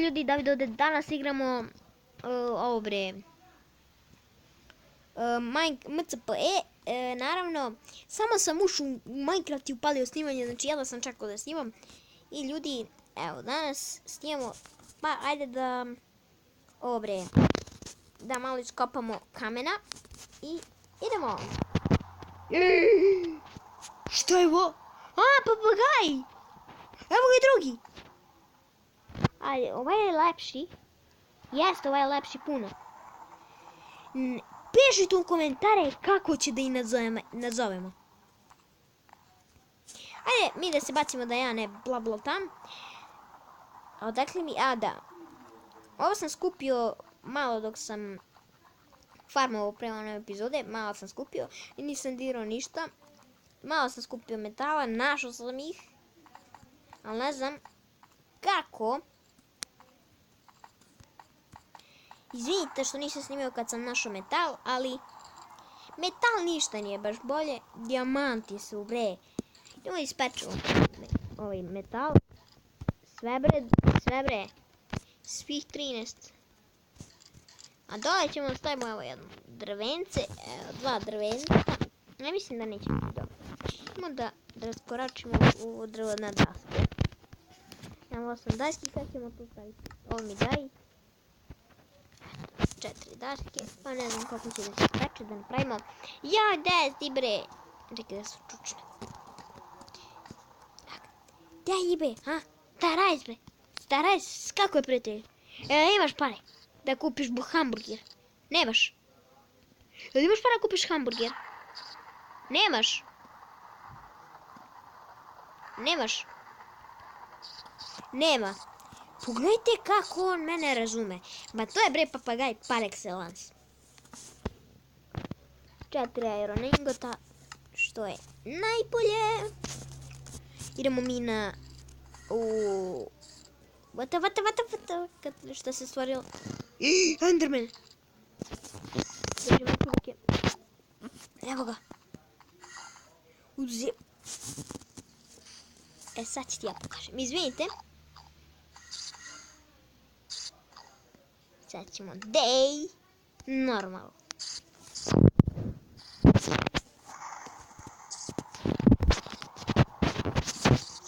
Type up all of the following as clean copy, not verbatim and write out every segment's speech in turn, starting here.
ljudi, David ovdje. Danas igramo ovo bre. MCPE. Naravno, samo sam ušao u Minecraft i upalio snimanje, znači jedva sam čekao da snimam. I ljudi, evo, danas snimamo, pa ajde da, ovo bre, da malo iskopamo kamena i idemo. Što je ovo? A, papagaj! Evo ga i drugi. Ajde, ovaj je lepši. Jeste, ovaj je lepši puno. Pišite u komentare kako će da ih nazovemo. Ajde, mi da se bacimo da ja ne blablatam. A odakle mi... A, da. Ovo sam skupio malo dok sam farmovao prema one epizode. Malo sam skupio i nisam dirao ništa. Malo sam skupio metala, našao sam ih. Ali ne znam kako. Izvinite što nisam snimio kad sam našao metal, ali metal ništa nije baš bolje. Dijamanti su bre. Idemo ispečemo ovaj metal. Sve bre. Svih 13. A dole ćemo stavimo evo jedno drvence, dva drvenca. Ne mislim da neće biti dobro. Idemo da raskoračimo ovo drvo na daske. Imamo 8 daski, sad ćemo tu staviti. Ovo mi daj. 4 daske, pa ne znam koliko će da se peče, da napravimo. Ja, desi bre! Čekaj da su čučne. Daj bre, ha? Starajs bre. Starajs, kako je prijatelj? Imaš pare da kupiš hamburger? Nemaš? Jel imaš pare da kupiš hamburger? Nemaš? Nemaš? Nema. Pogledajte kako on mene razume. Ma to je bre papagaj par excellence. 4 iron ingota, što je najbolje. Idemo mi na... Vata. Šta se stvorilo? Enderman. Dođemo kuke. Evo ga. Uzim. Sad ću ti ja pokažem. Izvinite. Sad ćemo day. Normal.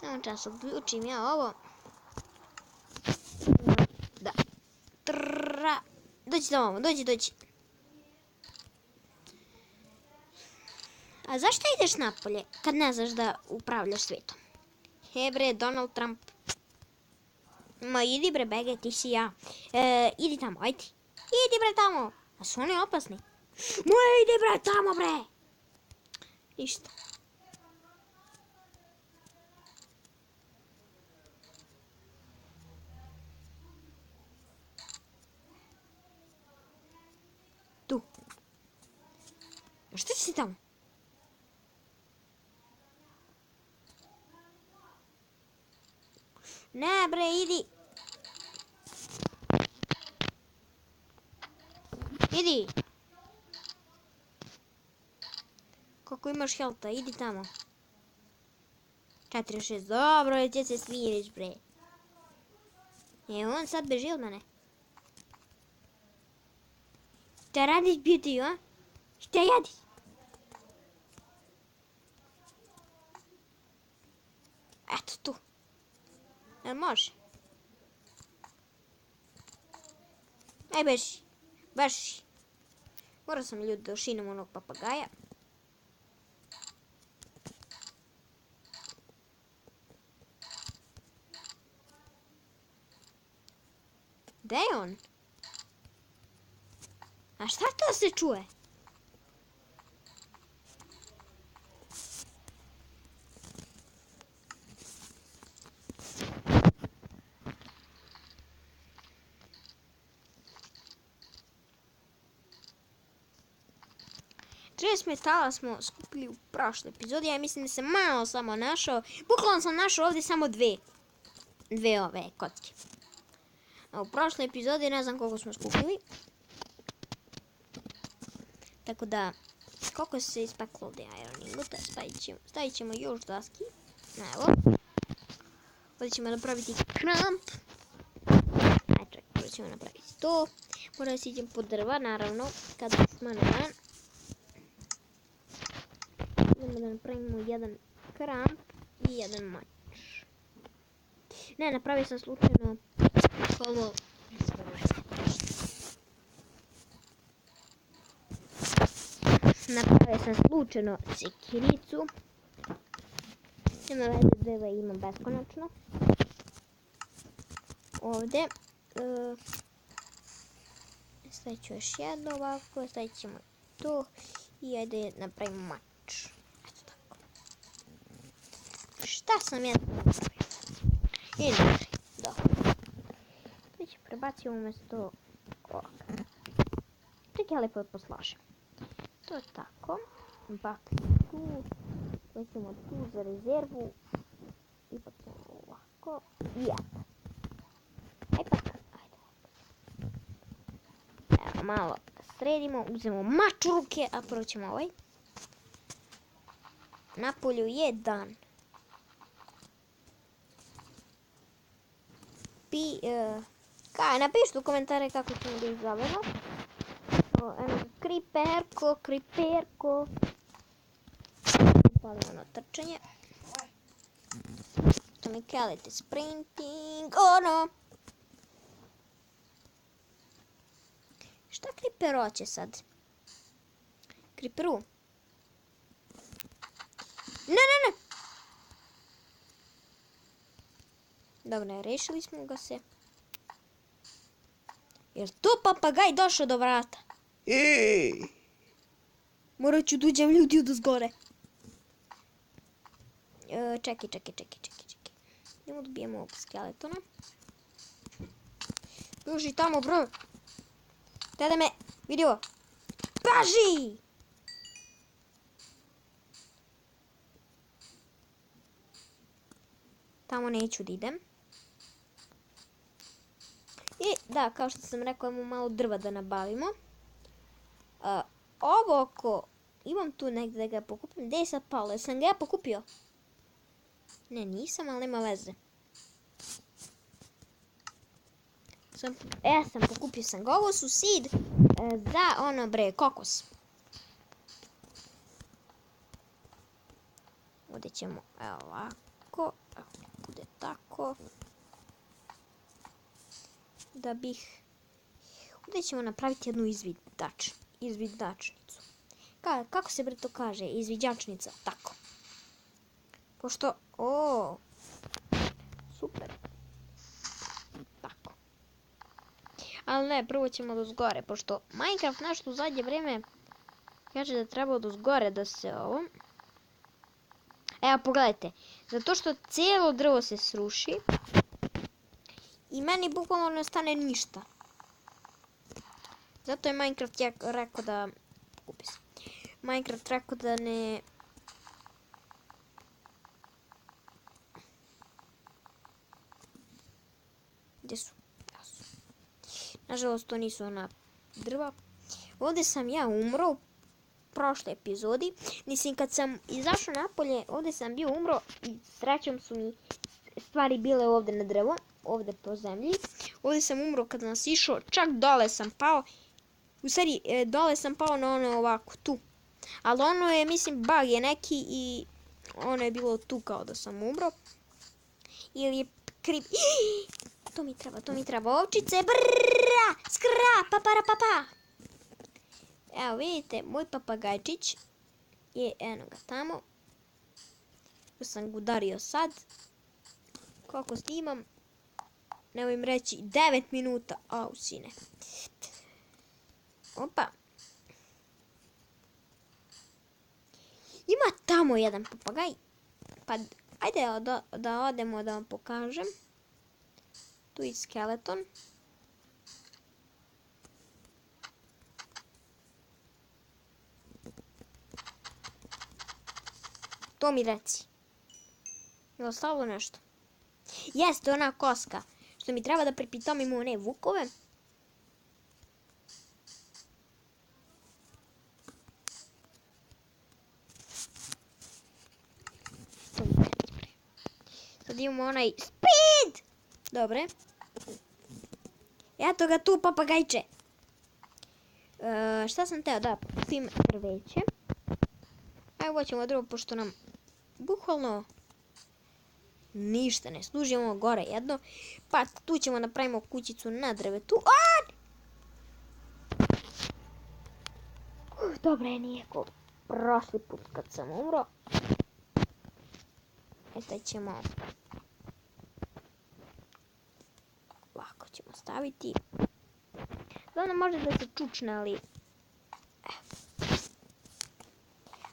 Samo čas uključim ja ovo. Da. Dođi da ovo, dođi. A zašto ideš napolje kad ne znaš da upravljaš svijetom? He bre, Donald Trump. Ma idi bre bege, ti si ja. Idi tamo, ajde. Idi bre tamo. A su oni opasni? Ma idi bre tamo bre. Ništa. Tu. Šta si tamo? Ne bre, idi. Idi. Koliko imaš helta, idi tamo. 4, 6, dobro, će se smiriš bre. On sad beži od mene. Šta radiš Beauty, a? Šta radiš? Eto tu. Jel može? Aj beži. Morao sam ljudi da ošinem onog papagaja. Gde je on? A šta to se čuje? Metala smo skupili u prošloj epizodi. Ja mislim da sam malo samo našao. Bukvalno sam našao ovdje samo dve ove kocke. A u prošloj epizodi ne znam koliko smo skupili. Tako da, koliko se ispeklo ovdje iron ingota, stavit ćemo još daski. Evo. Ovdje ćemo napraviti kramp. ćemo napraviti to. Moram da siđem po drva, naravno, kada smane dan. Idemo da napravimo jedan kramp i jedan mač. Ne, napravio sam slučajno ovo. Napravio sam slučajno sekiricu. Nema veze, drva imam beskonačno. Ovdje. Stavit ću još jedno ovako, stavit ćemo to i ajde napravimo mač. Eto tako. Šta sam ja napravio? Inače, dobro. To ću prebaciti umjesto ovoga. Čekaj, ali poslažem. To je tako. Bakli tu. Stavimo tu za rezervu. I pa ćemo ovako. I eto. Evo, malo sredimo, uzmemo mač u ruke, a prvo ćemo ovaj. Napolju je dan. Napišite u komentare kako ćemo da izgledamo. Kriperko. Palimo na trčanje. To mi kalite sprinting. Ono! Šta Kriper hoće sad? Kriperu? Ne! Dobro, rešili smo ga se. Jel to papagaj došao do vrata? Morat ću da uđem ljudi od zgore. Čekaj. Idemo da ubijemo ovog skeletona. Bježi tamo, bro. Tada me vidio. Paži! Tamo neću da idem. I da, kao što sam rekao, imamo malo drva da nabavimo. Ovo oko... Imam tu negdje da ga pokupim. Gdje je sad palo? Jesam ga ja pokupio? Ne, nisam, ali nema veze. Pokupio sam ga. Ovo su seed za kokos. Ovdje ćemo ovako. Bude tako. Ovdje ćemo napraviti jednu izvidačnicu. Kako se bre to kaže? Izviđačnica. Tako. Pošto... Super. Tako. Ali ne, prvo ćemo do zgore, pošto Minecraft nešto u zadnje vrijeme kaže da treba do zgore da se ovo... Evo, pogledajte. Zato što cijelo drvo se sruši i meni bukvalno ne ostane ništa. Zato je Minecraft rekao da... Kupi se. Minecraft rekao da ne... Gdje su? Nažalost, to nisu ona drva. Ovdje sam ja umro u prošloj epizodi. Mislim, kad sam izašao napolje, ovdje sam bio umro i srećom su mi stvari bile ovdje na drvo. Ovdje po zemlji. Ovdje sam umro kad nas išao. Čak dole sam pao. U stvari, dole sam pao na ono ovako, tu. Ali ono je, mislim, bug je neki i ono je bilo tu kao da sam umro. Ili je krip... To mi treba. Ovčice, brrrra, skra, papara. Evo vidite, moj papagajčić je, eno ga tamo. Tu sam ga udario sad. Koliko snimam? Nemoj im reći 9 minuta. Au, sine. Opa. Ima tamo jedan papagaj. Pa, ajde da odemo da vam pokažem. Tu je skeleton. To mi reci. Je ostalo nešto? Jeste ona koska. Što mi treba da pripitomimo one vukove. Sad imamo onaj speed! Dobre. Eto ga tu, papagajče. Šta sam teo da pustim drveće. Evo ćemo drvo, pošto nam bukvalno ništa ne služi. Imamo gore jedno. Pa tu ćemo napravimo kućicu na drvetu. Dobro je, nije ko prošli put kad sam umro. Sad ćemo ovako ćemo staviti. Glavno može da se čučne, ali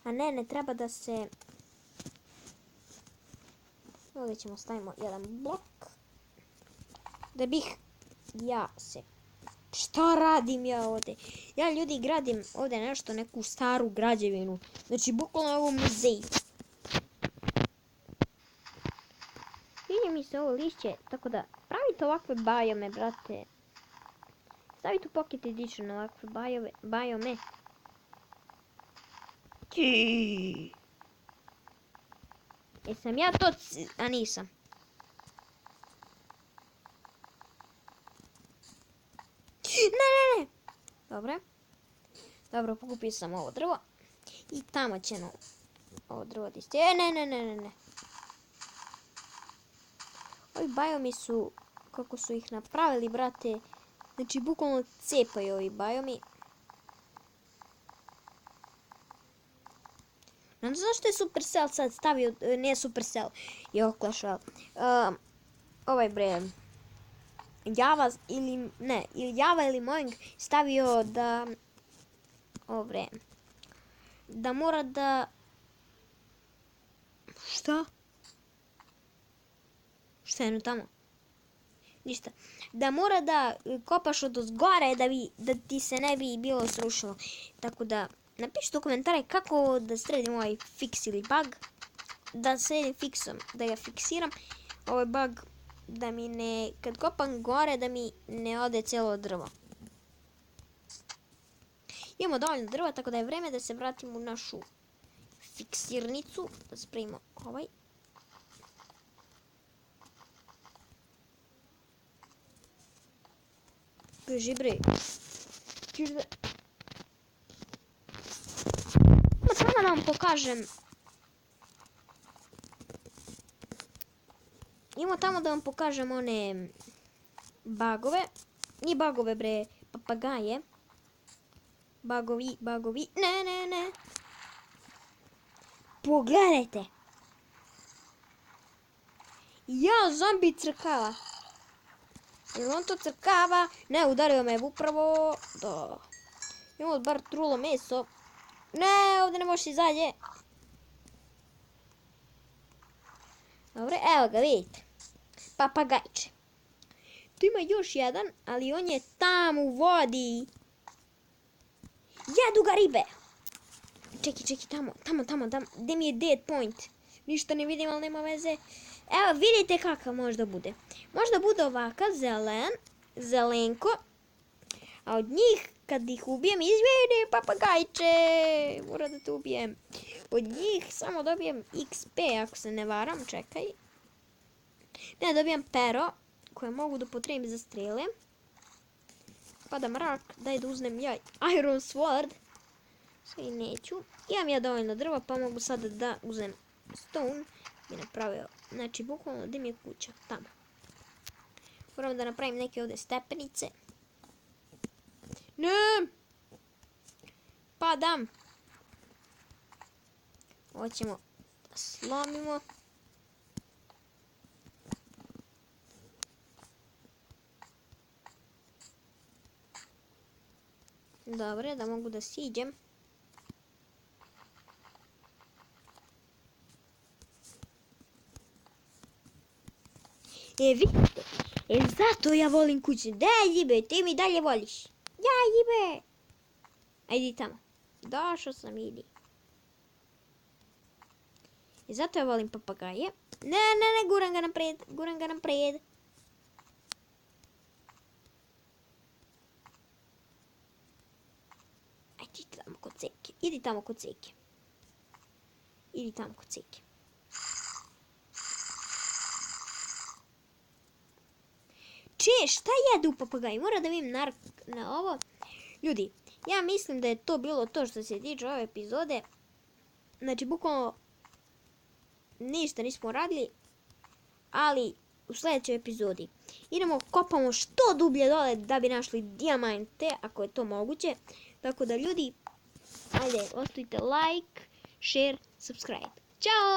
a ne treba da se... Ovdje ćemo stavimo jedan blok. Da bih ja se... Šta radim ja ovdje? Ja, ljudi, gradim ovdje nešto, neku staru građevinu. Znači, bukvalno ovo muzej. Sviđa mi se ovo lišće, tako da pravite ovakve bajome, brate. Stavite u Pocket Edition ovakve bajome. Jesam ja to... A nisam. Ne. Dobro, pokupio sam ovo drvo. I tamo će ovo drvo disti. Ne. Ovi bajomi su, kako su ih napravili, brate. Znači, bukvalno cepaju ovi bajomi. Ne znam zašto je Supercell sad stavio, ne Supercell, je Clash Royale. Ovaj bre, Java ili Mojang stavio da, da mora da, šta? Šta je tamo? Ništa. Da mora da kopaš od ozgore da ti se ne bi bilo srušilo. Tako da napišite u komentare kako da sredim ovaj fix ili bug. Da sredim fixom, da ga fiksiram. Ovaj bug da mi ne, kad kopam gore, da mi ne ode cijelo drvo. Imamo dovoljno drva, tako da je vreme da se vratimo u našu fiksirnicu. Da spremimo ovaj. Beži bre. Samo da vam pokažem. Imamo tamo da vam pokažem one bagove. Nije bagove bre, papagaje. Bagovi. Ne. Pogledajte. Ja, zombi crkava. Jer on to crkava. Ne, udario me upravo. Da. Imamo bar trulo meso. Ne, ovdje ne možeš izađe. Dobro, evo ga, vidite. Papagajče. Tu ima još jedan, ali on je tamo u vodi. Jedu ga ribe. Čekaj, tamo. Gdje mi je dead point? Ništa ne vidim, ali nema veze. Evo, vidite kakav možda bude. Možda bude ovakav zelenko. A od njih, kad ih ubijem, izvini papagajče. Moram da te ubijem. Od njih samo dobijem XP, ako se ne varam, čekaj. Ne, dobijem pero, koje mogu da potrebim za strele. Pada mrak, daj da uznem ja Iron Sword. Sve i neću. Imam ja dovoljno drva, pa mogu sada da uzem stone. Bi napravio, znači bukvalno gdje mi je kuća, tamo. Moram da napravim neke ovdje stepenice. Ne! Padam! Ovo ćemo da slomimo. Dobre, da mogu da siđem. Vidite, zato ja volim kuću. Daj, Jibe, ti mi dalje voliš. Ja, Jibe. Ajde tamo. Došao sam, idi. I zato ja volim papagaje. Ne, guram ga naprijed. Ajde tamo kod ceke. Idi tamo kod ceke. Šta jedu papagaji? Moram da vidim na ovo. Ljudi, ja mislim da je to bilo to što se tiče ove epizode. Znači, bukvalno ništa nismo radili, ali u sljedećoj epizodi idemo kopamo što dublje dole da bi našli dijamante, ako je to moguće. Tako da ljudi, ajde, ostavite like, share, subscribe. Ćao!